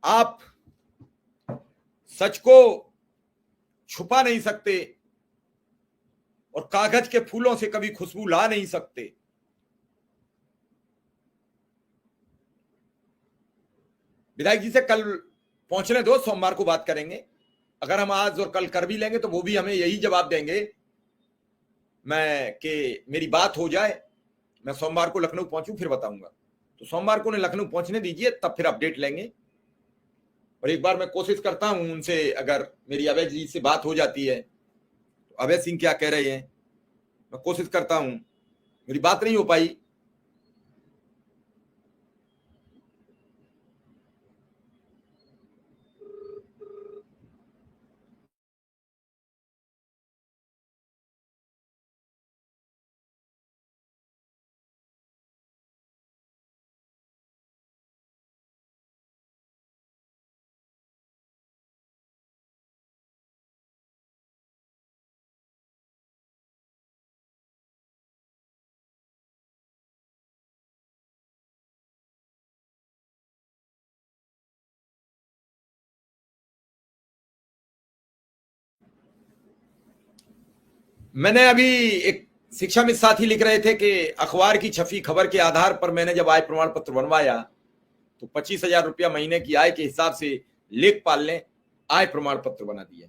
आप सच को छुपा नहीं सकते और कागज के फूलों से कभी खुशबू ला नहीं सकते। विधायक जी से कल पहुंचने दो, सोमवार को बात करेंगे। अगर हम आज और कल कर भी लेंगे तो वो भी हमें यही जवाब देंगे मैं कि मेरी बात हो जाए, मैं सोमवार को लखनऊ पहुंचूं फिर बताऊंगा। तो सोमवार को उन्हें लखनऊ पहुंचने दीजिए, तब फिर अपडेट लेंगे। और एक बार मैं कोशिश करता हूं उनसे, अगर मेरी अवैध जी से बात हो जाती है तो अवैध सिंह क्या कह रहे हैं, मैं कोशिश करता हूं। मेरी बात नहीं हो पाई, मैंने अभी एक शिक्षा मित्र साथी लिख रहे थे कि अखबार की छपी खबर के आधार पर मैंने जब आय प्रमाण पत्र बनवाया तो 25,000 रुपया महीने की आय के हिसाब से लेखपाल ने आय प्रमाण पत्र बना दिया।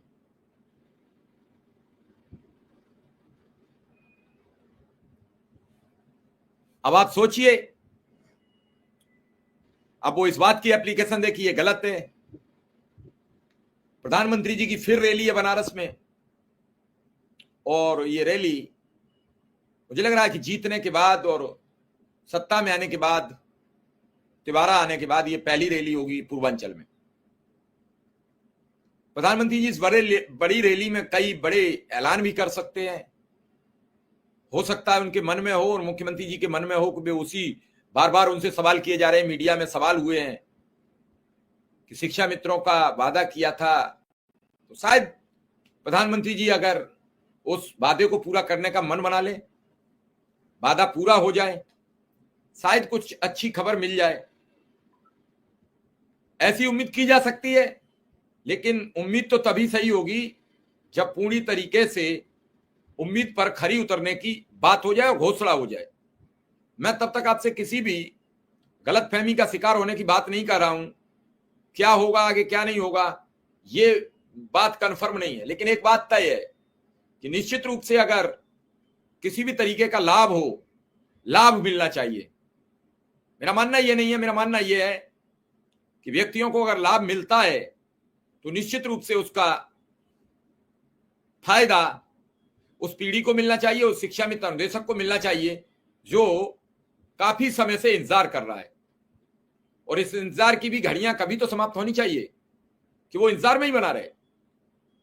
अब आप सोचिए, अब वो इस बात की एप्लीकेशन देखिए, गलत है। प्रधानमंत्री जी की फिर रैली है बनारस में, और ये रैली मुझे लग रहा है कि जीतने के बाद और सत्ता में आने के बाद, तिवारा आने के बाद, ये पहली रैली होगी पूर्वांचल में। प्रधानमंत्री जी इस बड़ी रैली में कई बड़े ऐलान भी कर सकते हैं। हो सकता है उनके मन में हो और मुख्यमंत्री जी के मन में हो कि वे उसी, बार बार उनसे सवाल किए जा रहे हैं, मीडिया में सवाल हुए हैं कि शिक्षा मित्रों का वादा किया था, तो शायद प्रधानमंत्री जी अगर उस वादे को पूरा करने का मन बना ले, वादा पूरा हो जाए, शायद कुछ अच्छी खबर मिल जाए, ऐसी उम्मीद की जा सकती है। लेकिन उम्मीद तो तभी सही होगी जब पूरी तरीके से उम्मीद पर खरी उतरने की बात हो जाए और घोषणा हो जाए। मैं तब तक आपसे किसी भी गलतफहमी का शिकार होने की बात नहीं कर रहा हूं। क्या होगा आगे क्या नहीं होगा ये बात कंफर्म नहीं है, लेकिन एक बात तय है कि निश्चित रूप से अगर किसी भी तरीके का लाभ हो, लाभ मिलना चाहिए। मेरा मानना ये नहीं है, मेरा मानना ये है कि व्यक्तियों को अगर लाभ मिलता है तो निश्चित रूप से उसका फायदा उस पीढ़ी को मिलना चाहिए, उस शिक्षा मित्र अनुदेशक को मिलना चाहिए जो काफी समय से इंतजार कर रहा है। और इस इंतजार की भी घड़ियां कभी तो समाप्त होनी चाहिए कि वो इंतजार में ही बना रहे।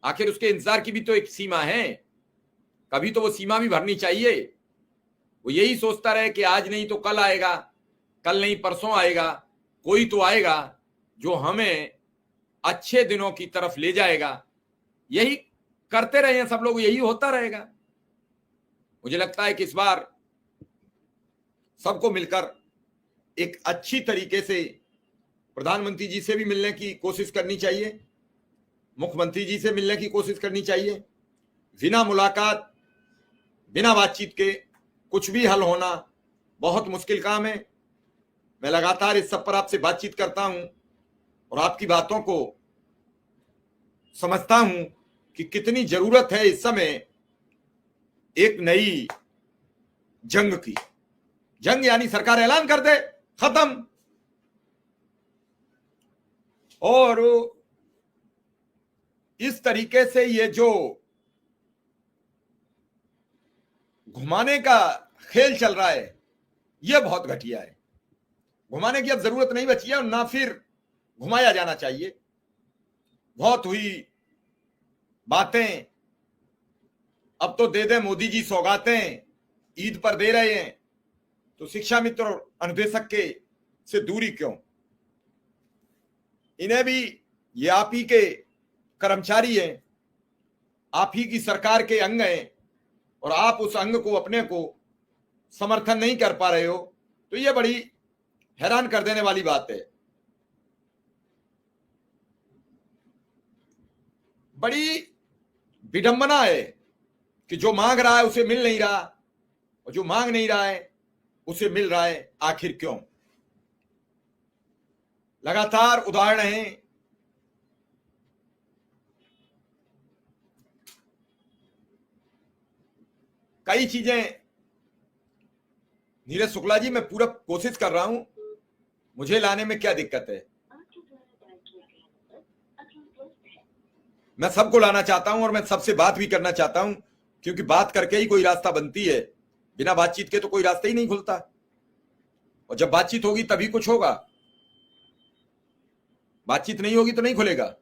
आखिर उसके इंतजार की भी तो एक सीमा है, कभी तो वो सीमा भी भरनी चाहिए। वो यही सोचता रहे कि आज नहीं तो कल आएगा, कल नहीं परसों आएगा, कोई तो आएगा जो हमें अच्छे दिनों की तरफ ले जाएगा। यही करते रहे हैं सब लोग, यही होता रहेगा। मुझे लगता है कि इस बार सबको मिलकर एक अच्छी तरीके से प्रधानमंत्री जी से भी मिलने की कोशिश करनी चाहिए, मुख्यमंत्री जी से मिलने की कोशिश करनी चाहिए। बिना मुलाकात, बिना बातचीत के कुछ भी हल होना बहुत मुश्किल काम है। मैं लगातार इस सब पर आपसे बातचीत करता हूं और आपकी बातों को समझता हूं कि कितनी जरूरत है इस समय एक नई जंग की। जंग यानी सरकार ऐलान कर दे, खत्म। और इस तरीके से ये जो घुमाने का खेल चल रहा है यह बहुत घटिया है। घुमाने की अब जरूरत नहीं बची है और ना फिर घुमाया जाना चाहिए। बहुत हुई बातें, अब तो दे दे मोदी जी सौगातें, ईद पर दे रहे हैं तो शिक्षा मित्र और अनुदेशक के से दूरी क्यों? इन्हें भी, ये आप ही के कर्मचारी हैं, आप ही की सरकार के अंग हैं और आप उस अंग को, अपने को समर्थन नहीं कर पा रहे हो, तो यह बड़ी हैरान कर देने वाली बात है। बड़ी विडंबना है कि जो मांग रहा है उसे मिल नहीं रहा और जो मांग नहीं रहा है उसे मिल रहा है। आखिर क्यों? लगातार उदाहरण हैं। कई चीजें, नीरज शुक्ला जी, मैं पूरा कोशिश कर रहा हूं, मुझे लाने में क्या दिक्कत है? मैं सबको लाना चाहता हूं और मैं सबसे बात भी करना चाहता हूं, क्योंकि बात करके ही कोई रास्ता बनती है। बिना बातचीत के तो कोई रास्ता ही नहीं खुलता, और जब बातचीत होगी तभी कुछ होगा। बातचीत नहीं होगी तो नहीं खुलेगा।